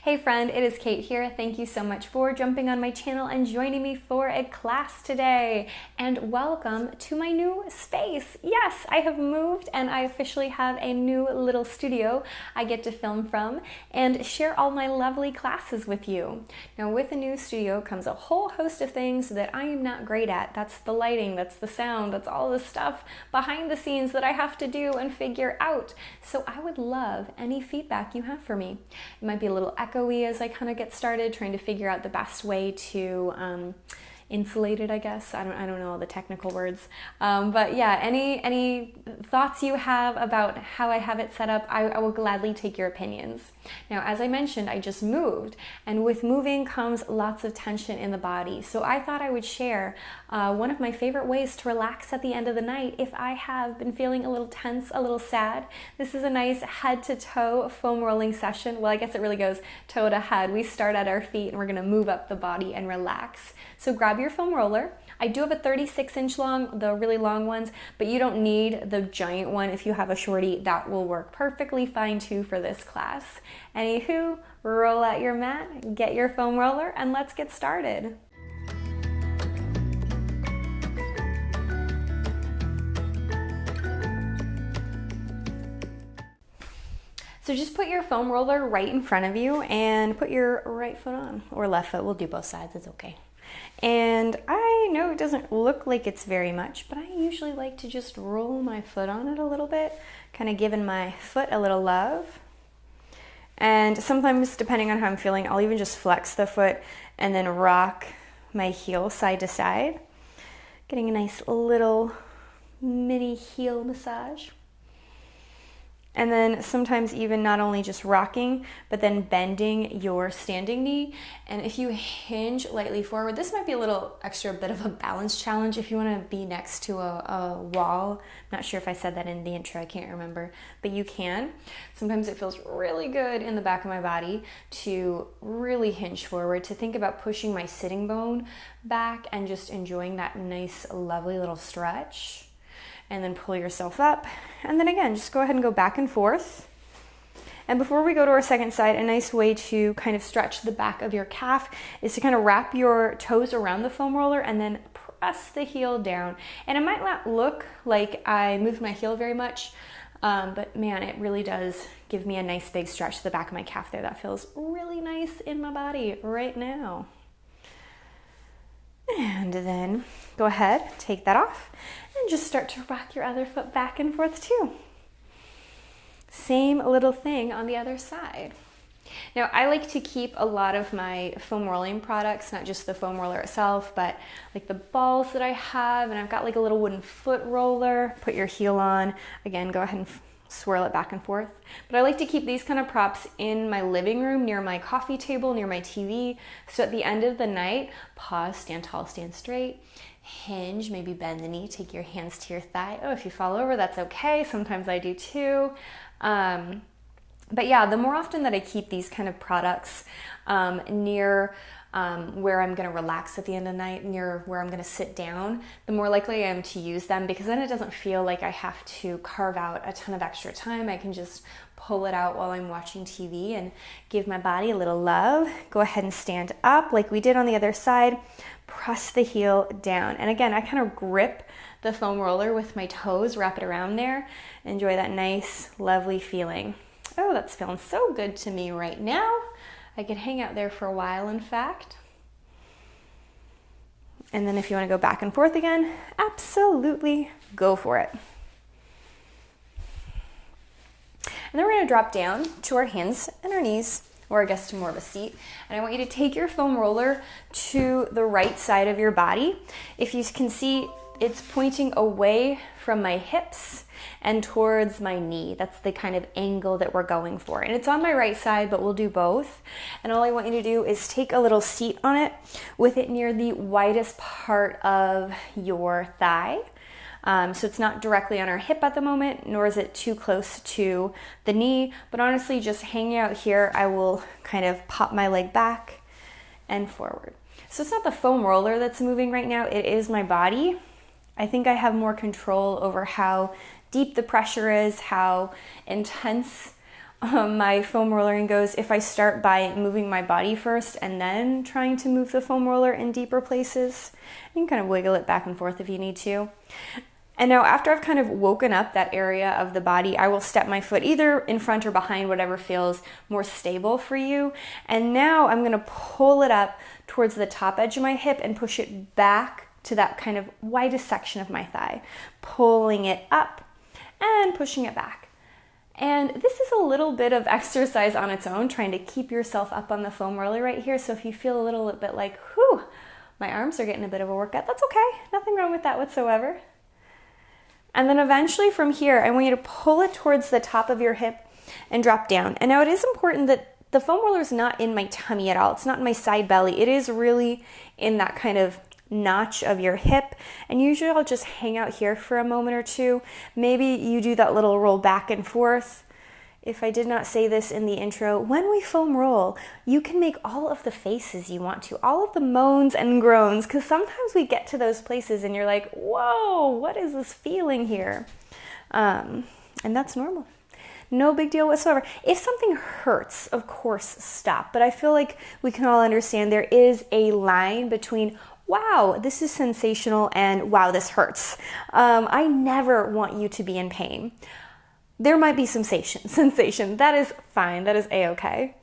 Hey friend, it is Kate here. Thank you so much for jumping on my channel and joining me for a class today. And welcome to my new space. Yes, I have moved and I officially have a new little studio I get to film from and share all my lovely classes with you. Now with a new studio comes a whole host of things that I am not great at. That's the lighting, that's the sound, that's all the stuff behind the scenes that I have to do and figure out. So I would love any feedback you have for me. It might be a little echoey as I kind of get started trying to figure out the best way to insulate it, I guess. I don't know all the technical words. But yeah, any thoughts you have about how I have it set up, I will gladly take your opinions. Now, as I mentioned, I just moved, and with moving comes lots of tension in the body. So I thought I would share one of my favorite ways to relax at the end of the night if I have been feeling a little tense, a little sad. This is a nice head to toe foam rolling session. Well, I guess it really goes toe to head. We start at our feet and we're gonna move up the body and relax. So grab your foam roller. I do have a 36-inch long, the really long ones, but you don't need the giant one. If you have a shorty, that will work perfectly fine too for this class. Anywho, roll out your mat, get your foam roller, and let's get started. So just put your foam roller right in front of you and put your right foot on, or left foot. We'll do both sides, it's okay. And I know it doesn't look like it's very much, but I usually like to just roll my foot on it a little bit, kind of giving my foot a little love. And sometimes, depending on how I'm feeling, I'll even just flex the foot and then rock my heel side to side, getting a nice little mini heel massage. And then sometimes even not only just rocking, but then bending your standing knee. And if you hinge lightly forward, this might be a little extra bit of a balance challenge if you want to be next to a wall. I'm not sure if I said that in the intro, I can't remember, but you can. Sometimes it feels really good in the back of my body to really hinge forward, to think about pushing my sitting bone back and just enjoying that nice, lovely little stretch. And then pull yourself up. And then again, just go ahead and go back and forth. And before we go to our second side, a nice way to kind of stretch the back of your calf is to kind of wrap your toes around the foam roller and then press the heel down. And it might not look like I moved my heel very much, but man, it really does give me a nice big stretch to the back of my calf there. That feels really nice in my body right now. And then go ahead, take that off, and just start to rock your other foot back and forth too. Same little thing on the other side. Now, I like to keep a lot of my foam rolling products, not just the foam roller itself, but like the balls that I have, and I've got like a little wooden foot roller. Put your heel on. Again, go ahead and swirl it back and forth. But I like to keep these kind of props in my living room, near my coffee table, near my TV. So at the end of the night, pause, stand tall, stand straight, hinge, maybe bend the knee, take your hands to your thigh. Oh, if you fall over, that's okay. Sometimes I do too. But yeah, the more often that I keep these kind of products near where I'm gonna relax at the end of the night, near where I'm gonna sit down, the more likely I am to use them, because then it doesn't feel like I have to carve out a ton of extra time. I can just pull it out while I'm watching TV and give my body a little love. Go ahead and stand up like we did on the other side. Press the heel down. And again, I kind of grip the foam roller with my toes, wrap it around there. Enjoy that nice, lovely feeling. Oh, that's feeling so good to me right now. I could hang out there for a while, in fact. And then if you want to go back and forth again, absolutely go for it. And then we're going to drop down to our hands and our knees, or I guess to more of a seat. And I want you to take your foam roller to the right side of your body. If you can see, it's pointing away from my hips and towards my knee. That's the kind of angle that we're going for. And it's on my right side, but we'll do both. And all I want you to do is take a little seat on it with it near the widest part of your thigh. So it's not directly on our hip at the moment, nor is it too close to the knee, but honestly, just hanging out here, I will kind of pop my leg back and forward. So it's not the foam roller that's moving right now, it is my body. I think I have more control over how deep the pressure is, how intense my foam rollering goes if I start by moving my body first and then trying to move the foam roller in deeper places. You can kind of wiggle it back and forth if you need to. And now after I've kind of woken up that area of the body, I will step my foot either in front or behind, whatever feels more stable for you. And now I'm gonna pull it up towards the top edge of my hip and push it back to that kind of widest section of my thigh, pulling it up and pushing it back. And this is a little bit of exercise on its own, trying to keep yourself up on the foam roller right here. So if you feel a little bit like, whew, my arms are getting a bit of a workout, that's okay. Nothing wrong with that whatsoever. And then eventually from here, I want you to pull it towards the top of your hip and drop down. And now it is important that the foam roller is not in my tummy at all. It's not in my side belly. It is really in that kind of notch of your hip. And usually I'll just hang out here for a moment or two. Maybe you do that little roll back and forth. If I did not say this in the intro, when we foam roll, you can make all of the faces you want to, all of the moans and groans, because sometimes we get to those places and you're like, whoa, what is this feeling here? And that's normal. No big deal whatsoever. If something hurts, of course, stop. But I feel like we can all understand there is a line between, wow, this is sensational, and wow, this hurts. I never want you to be in pain. There might be some sensation. That is fine. That is a-okay.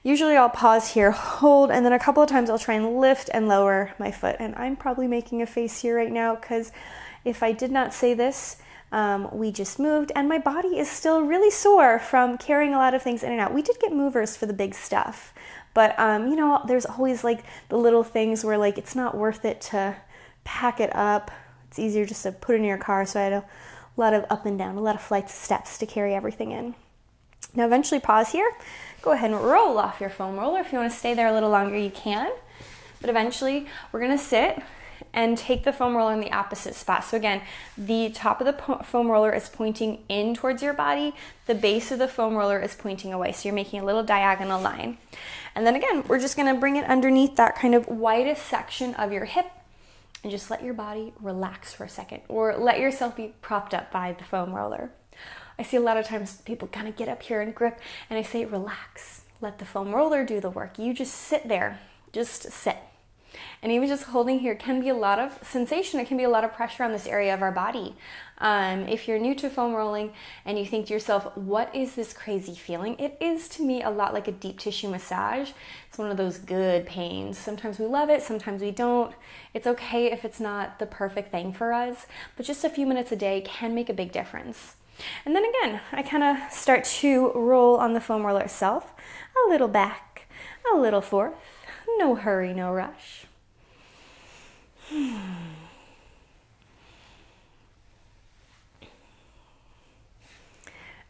Usually I'll pause here, hold, and then a couple of times I'll try and lift and lower my foot. And I'm probably making a face here right now because if I did not say this, we just moved and my body is still really sore from carrying a lot of things in and out. We did get movers for the big stuff, but you know, there's always like the little things where like it's not worth it to pack it up. It's easier just to put it in your car. So I had a lot of up and down, a lot of flights of steps to carry everything in. Now eventually pause here. Go ahead and roll off your foam roller. If you want to stay there a little longer, you can. But eventually we're going to sit and take the foam roller in the opposite spot. So again, the top of the foam roller is pointing in towards your body. The base of the foam roller is pointing away. So you're making a little diagonal line. And then again, we're just going to bring it underneath that kind of widest section of your hip and just let your body relax for a second, or let yourself be propped up by the foam roller. I see a lot of times people kind of get up here and grip, and I say, relax, let the foam roller do the work. You just sit there, just sit. And even just holding here can be a lot of sensation. It can be a lot of pressure on this area of our body. If you're new to foam rolling and you think to yourself, what is this crazy feeling? It is to me a lot like a deep tissue massage. It's one of those good pains. Sometimes we love it, sometimes we don't. It's okay if it's not the perfect thing for us, but just a few minutes a day can make a big difference. And then again, I kind of start to roll on the foam roller itself, a little back, a little forth. No hurry, no rush.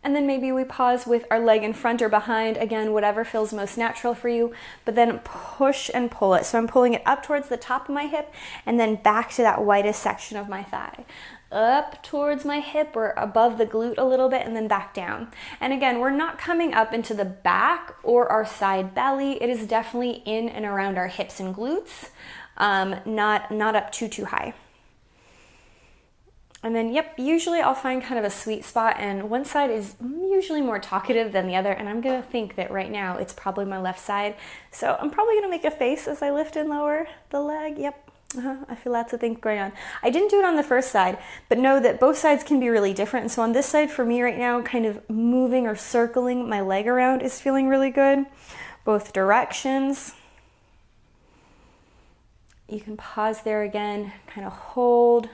And then maybe we pause with our leg in front or behind, again, whatever feels most natural for you, but then push and pull it. So I'm pulling it up towards the top of my hip and then back to that widest section of my thigh. Up towards my hip or above the glute a little bit and then back down. And again, we're not coming up into the back or our side belly. It is definitely in and around our hips and glutes, not up too high. And then, yep, usually I'll find kind of a sweet spot, and one side is usually more talkative than the other, and I'm gonna think that right now it's probably my left side. So I'm probably gonna make a face as I lift and lower the leg. Yep, I feel lots of things going on. I didn't do it on the first side, but know that both sides can be really different. And so on this side for me right now, kind of moving or circling my leg around is feeling really good. Both directions. You can pause there again, kind of hold.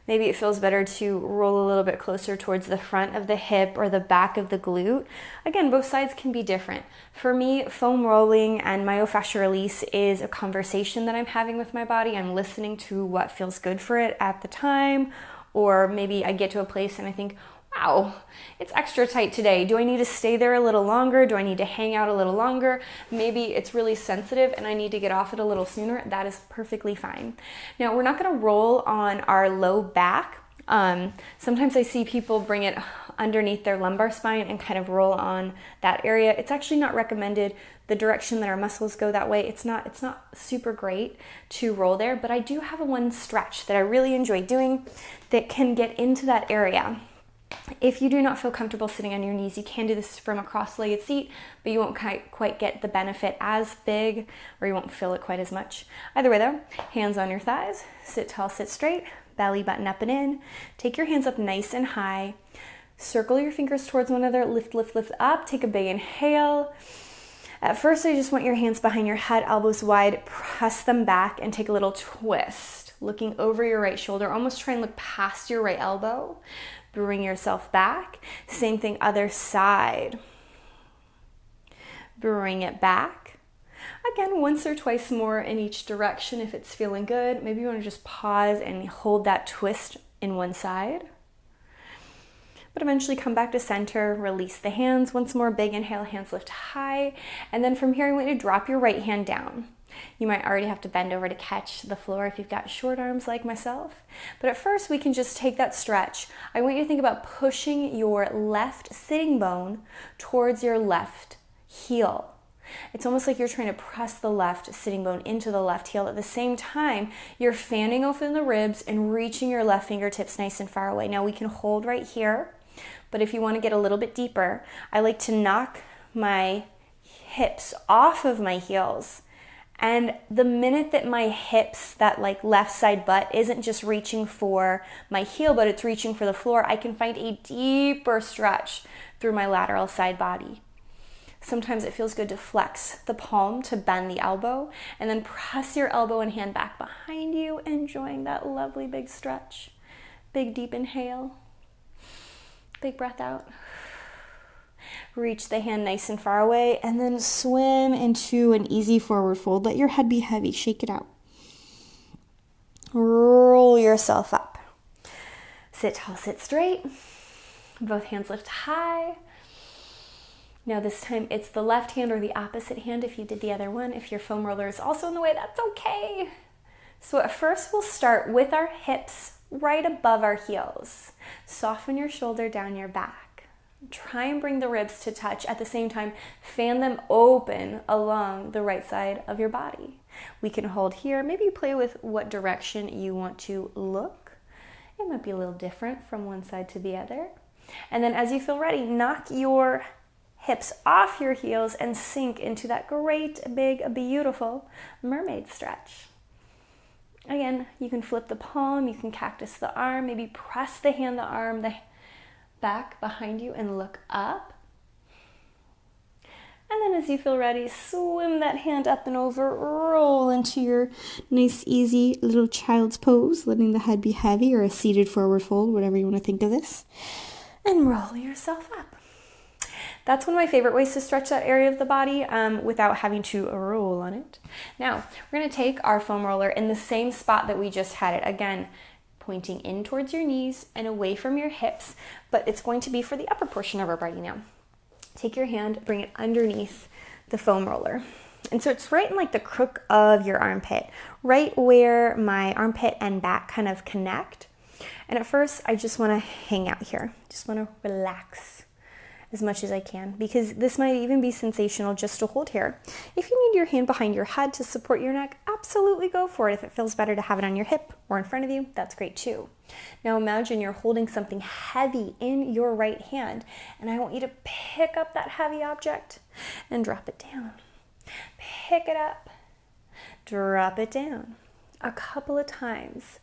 Maybe it feels better to roll a little bit closer towards the front of the hip or the back of the glute. Again, both sides can be different. For me, foam rolling and myofascial release is a conversation that I'm having with my body. I'm listening to what feels good for it at the time, or maybe I get to a place and I think, wow, it's extra tight today. Do I need to stay there a little longer? Do I need to hang out a little longer? Maybe it's really sensitive and I need to get off it a little sooner. That is perfectly fine. Now, we're not gonna roll on our low back. Sometimes I see people bring it underneath their lumbar spine and kind of roll on that area. It's actually not recommended. The direction that our muscles go that way, it's not super great to roll there, but I do have one stretch that I really enjoy doing that can get into that area. If you do not feel comfortable sitting on your knees, you can do this from a cross-legged seat, but you won't quite get the benefit as big, or you won't feel it quite as much. Either way though, hands on your thighs, sit tall, sit straight, belly button up and in. Take your hands up nice and high. Circle your fingers towards one another, lift, lift, lift up. Take a big inhale. At first, I just want your hands behind your head, elbows wide, press them back and take a little twist, looking over your right shoulder. Almost try and look past your right elbow. Bring yourself back. Same thing, other side. Bring it back. Again, once or twice more in each direction if it's feeling good. Maybe you want to just pause and hold that twist in one side. But eventually come back to center, release the hands. Once more, big inhale, hands lift high. And then from here, I want you to drop your right hand down. You might already have to bend over to catch the floor if you've got short arms like myself. But at first, we can just take that stretch. I want you to think about pushing your left sitting bone towards your left heel. It's almost like you're trying to press the left sitting bone into the left heel. At the same time, you're fanning open the ribs and reaching your left fingertips nice and far away. Now we can hold right here, but if you want to get a little bit deeper, I like to knock my hips off of my heels. And the minute that my hips, that like left side butt, isn't just reaching for my heel, but it's reaching for the floor, I can find a deeper stretch through my lateral side body. Sometimes it feels good to flex the palm to bend the elbow and then press your elbow and hand back behind you, enjoying that lovely big stretch. Big deep inhale. Big breath out. Reach the hand nice and far away and then swim into an easy forward fold. Let your head be heavy. Shake it out. Roll yourself up. Sit tall, sit straight. Both hands lift high. Now this time it's the left hand or the opposite hand if you did the other one. If your foam roller is also in the way, that's okay. So at first we'll start with our hips right above our heels. Soften your shoulder down your back. Try and bring the ribs to touch. At the same time, fan them open along the right side of your body. We can hold here. Maybe play with what direction you want to look. It might be a little different from one side to the other. And then as you feel ready, knock your hips off your heels and sink into that great, big, beautiful mermaid stretch. Again, you can flip the palm, you can cactus the arm, maybe press the hand, the arm, the back behind you and look up. And then as you feel ready, swim that hand up and over, roll into your nice, easy little child's pose, letting the head be heavy or a seated forward fold, whatever you want to think of this, and roll yourself up. That's one of my favorite ways to stretch that area of the body without having to roll on it. Now, we're going to take our foam roller in the same spot that we just had it. Again, pointing in towards your knees and away from your hips, but it's going to be for the upper portion of our body now. Take your hand, bring it underneath the foam roller. And so it's right in like the crook of your armpit, right where my armpit and back kind of connect. And at first, I just want to hang out here. Just want to relax as much as I can, because this might even be sensational just to hold here. If you need your hand behind your head to support your neck, absolutely go for it. If it feels better to have it on your hip or in front of you, that's great too. Now imagine you're holding something heavy in your right hand, and I want you to pick up that heavy object and drop it down. Pick it up, drop it down. A couple of times,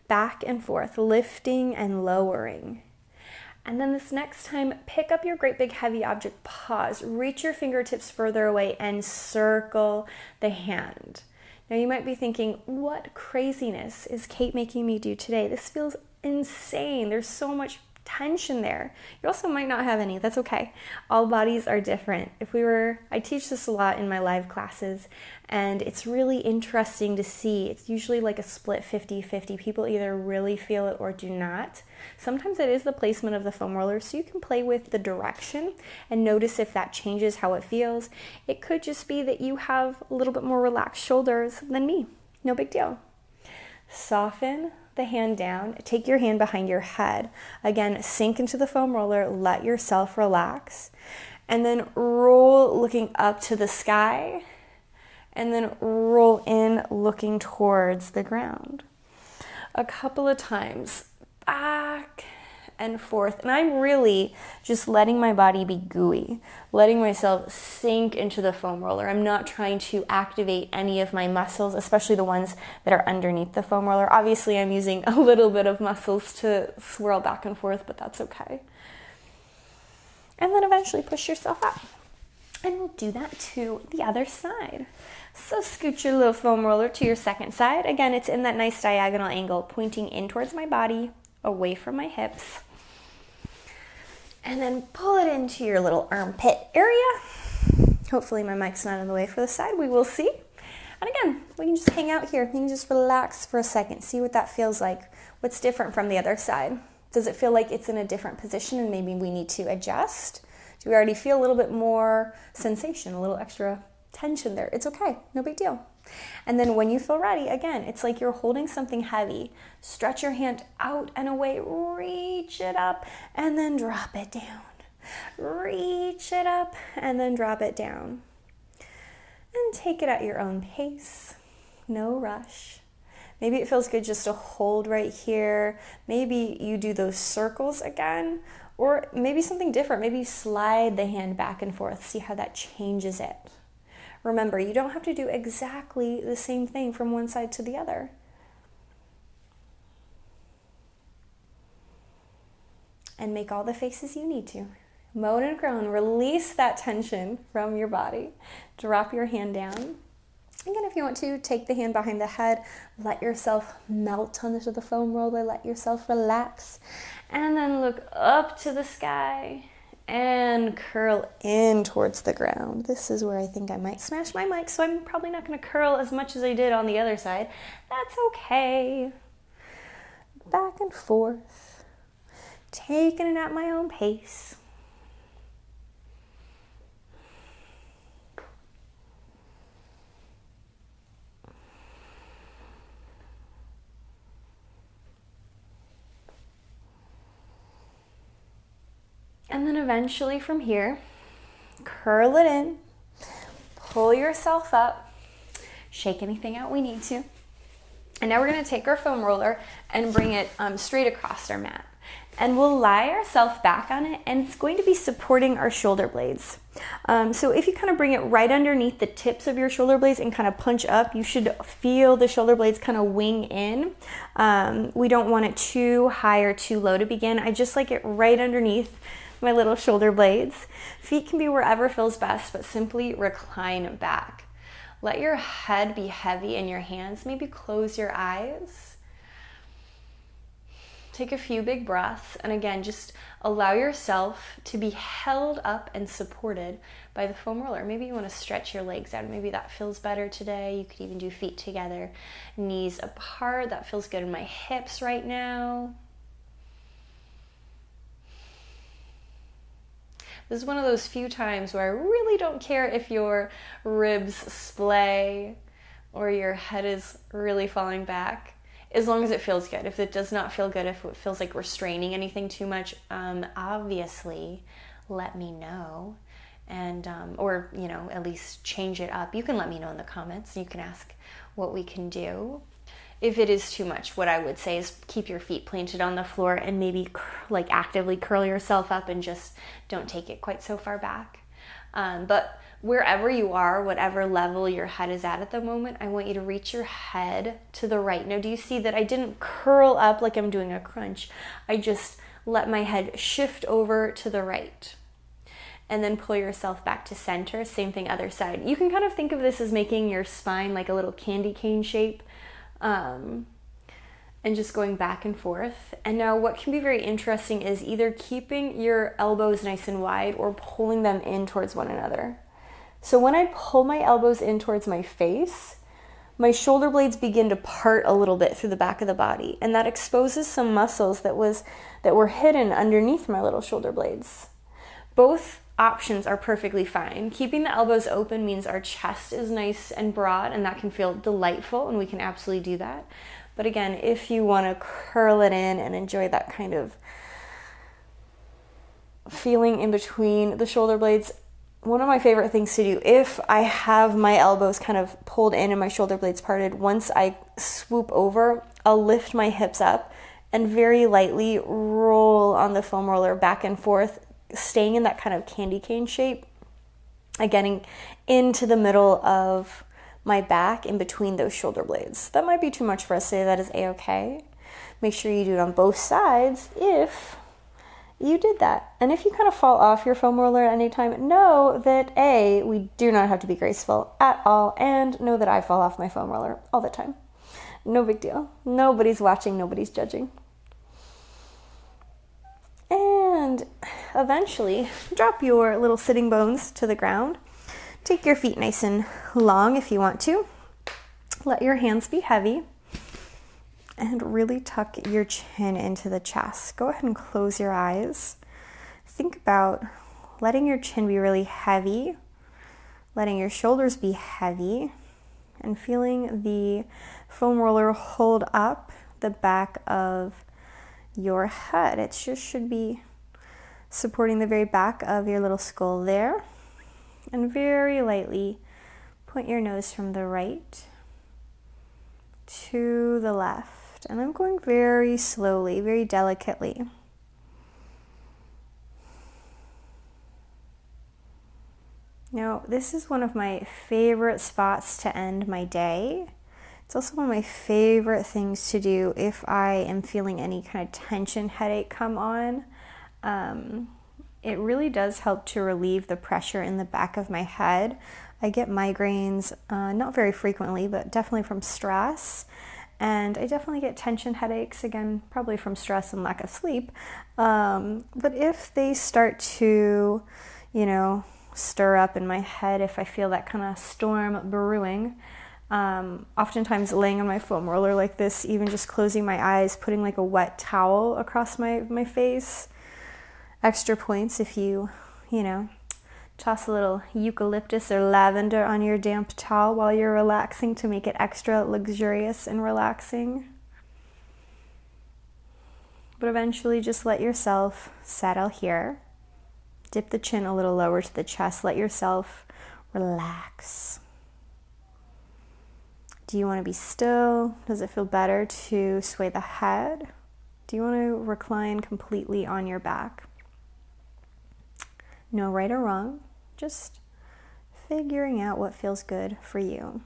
back and forth, lifting and lowering. And then this next time, pick up your great big heavy object, pause, reach your fingertips further away and circle the hand. Now you might be thinking, what craziness is Kait making me do today? This feels insane. There's so much tension there. You also might not have any. That's okay. All bodies are different. I teach this a lot in my live classes, and it's really interesting to see. It's usually like a split 50-50. People either really feel it or do not. Sometimes it is the placement of the foam roller, so you can play with the direction and notice if that changes how it feels. It could just be that you have a little bit more relaxed shoulders than me. No big deal. Soften the hand down. Take your hand behind your head. Again, sink into the foam roller. Let yourself relax. And then roll looking up to the sky. And then roll in looking towards the ground. A couple of times. Back and forth. And I'm really just letting my body be gooey, letting myself sink into the foam roller. I'm not trying to activate any of my muscles, especially the ones that are underneath the foam roller. Obviously, I'm using a little bit of muscles to swirl back and forth, but that's okay. And then eventually push yourself up. And we'll do that to the other side. So scoot your little foam roller to your second side. Again, it's in that nice diagonal angle, pointing in towards my body, away from my hips. And then pull it into your little armpit area. Hopefully my mic's not in the way for the side. We will see. And again, we can just hang out here. You can just relax for a second. See what that feels like. What's different from the other side? Does it feel like it's in a different position and maybe we need to adjust? Do we already feel a little bit more sensation, a little extra tension there? It's okay, no big deal. And then when you feel ready, again, it's like you're holding something heavy. Stretch your hand out and away, reach it up, and then drop it down. Reach it up, and then drop it down. And take it at your own pace, no rush. Maybe it feels good just to hold right here. Maybe you do those circles again, or maybe something different. Maybe you slide the hand back and forth, see how that changes it. Remember, you don't have to do exactly the same thing from one side to the other. And make all the faces you need to. Moan and groan, release that tension from your body. Drop your hand down. Again, if you want to, take the hand behind the head, let yourself melt onto the foam roller, let yourself relax, and then look up to the sky and curl in towards the ground. This is where I think I might smash my mic, so I'm probably not going to curl as much as I did on the other side. That's okay. Back and forth, taking it at my own pace. And then eventually from here, curl it in, pull yourself up, shake anything out we need to. And now we're going to take our foam roller and bring it straight across our mat. And we'll lie ourselves back on it, and it's going to be supporting our shoulder blades. So if you kind of bring it right underneath the tips of your shoulder blades and kind of punch up, you should feel the shoulder blades kind of wing in. We don't want it too high or too low to begin. I just like it right underneath my little shoulder blades. Feet can be wherever feels best, but simply recline back. Let your head be heavy in your hands. Maybe close your eyes. Take a few big breaths, and again, just allow yourself to be held up and supported by the foam roller. Maybe you want to stretch your legs out. Maybe that feels better today. You could even do feet together, knees apart. That feels good in my hips right now. This is one of those few times where I really don't care if your ribs splay or your head is really falling back, as long as it feels good. If it does not feel good, if it feels like we're straining anything too much, obviously let me know, and or at least change it up. You can let me know in the comments. You can ask what we can do. If it is too much, what I would say is keep your feet planted on the floor and maybe actively curl yourself up and just don't take it quite so far back. But wherever you are, whatever level your head is at the moment, I want you to reach your head to the right. Now, do you see that I didn't curl up like I'm doing a crunch? I just let my head shift over to the right. And then pull yourself back to center. Same thing, other side. You can kind of think of this as making your spine like a little candy cane shape. And just going back and forth. And now what can be very interesting is either keeping your elbows nice and wide or pulling them in towards one another. So when I pull my elbows in towards my face, my shoulder blades begin to part a little bit through the back of the body, and that exposes some muscles that were hidden underneath my little shoulder blades. Both options are perfectly fine. Keeping the elbows open means our chest is nice and broad, and that can feel delightful, and we can absolutely do that. But again, if you want to curl it in and enjoy that kind of feeling in between the shoulder blades, one of my favorite things to do, if I have my elbows kind of pulled in and my shoulder blades parted, once I swoop over, I'll lift my hips up and very lightly roll on the foam roller back and forth, staying in that kind of candy cane shape, getting into the middle of my back in between those shoulder blades. That might be too much for us today. That is a-okay. Make sure you do it on both sides if you did that. And if you kind of fall off your foam roller at any time, know that we do not have to be graceful at all, and know that I fall off my foam roller all the time. No big deal. Nobody's watching, nobody's judging. And eventually drop your little sitting bones to the ground. Take your feet nice and long if you want to. Let your hands be heavy. And really tuck your chin into the chest. Go ahead and close your eyes. Think about letting your chin be really heavy, letting your shoulders be heavy, and feeling the foam roller hold up the back of your head. It just should be supporting the very back of your little skull there. And very lightly point your nose from the right to the left. And I'm going very slowly, very delicately. Now, this is one of my favorite spots to end my day. It's also one of my favorite things to do if I am feeling any kind of tension headache come on. It really does help to relieve the pressure in the back of my head. I get migraines, not very frequently, but definitely from stress. And I definitely get tension headaches, again, probably from stress and lack of sleep. But if they start to, stir up in my head, if I feel that kind of storm brewing, oftentimes laying on my foam roller like this, even just closing my eyes, putting like a wet towel across my face. Extra points if you toss a little eucalyptus or lavender on your damp towel while you're relaxing to make it extra luxurious and relaxing. But eventually just let yourself settle here. Dip the chin a little lower to the chest. Let yourself relax. Do you want to be still? Does it feel better to sway the head? Do you want to recline completely on your back? No right or wrong, just figuring out what feels good for you.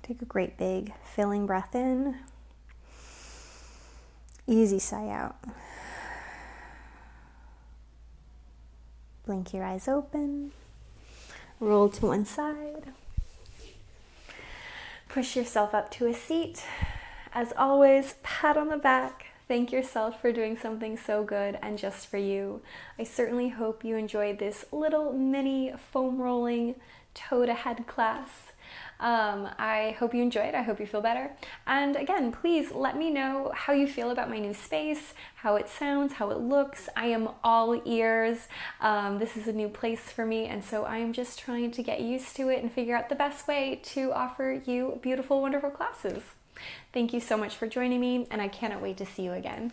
Take a great big filling breath in. Easy sigh out. Blink your eyes open. Roll to one side. Push yourself up to a seat. As always, pat on the back. Thank yourself for doing something so good and just for you. I certainly hope you enjoyed this little mini foam rolling toe to head class. I hope you enjoyed. I hope you feel better. And again, please let me know how you feel about my new space, how it sounds, how it looks. I am all ears. This is a new place for me, and so I am just trying to get used to it and figure out the best way to offer you beautiful, wonderful classes. Thank you so much for joining me, and I cannot wait to see you again.